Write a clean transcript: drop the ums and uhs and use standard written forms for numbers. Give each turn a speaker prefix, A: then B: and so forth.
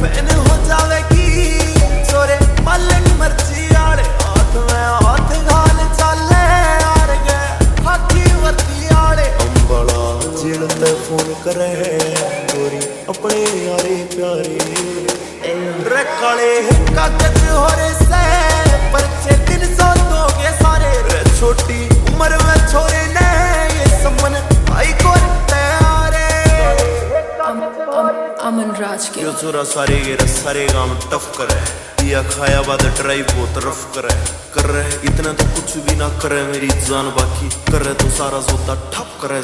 A: बहन हो जावेगी सोरे मालन मर्जी आड़े हाथ में हाथ घाल चाले यार गए हाथी वर्ती आड़े अंबला जिलते फोन करे गोरी अपने यारे प्यारे रे काले कागज हो रे से परचे 300 दोगे सारे रे छोटी उम्र में छोरे ने ये समन आई करते आरे
B: अमन राज के
A: यो चोरा सारे गांव टफ करे दिया खाया बाद ड्राइव बहुत रफ करे कर रहे इतना तो कुछ भी ना करे मेरी जान बाकी कर रहे तो सारा जोता ठप करे।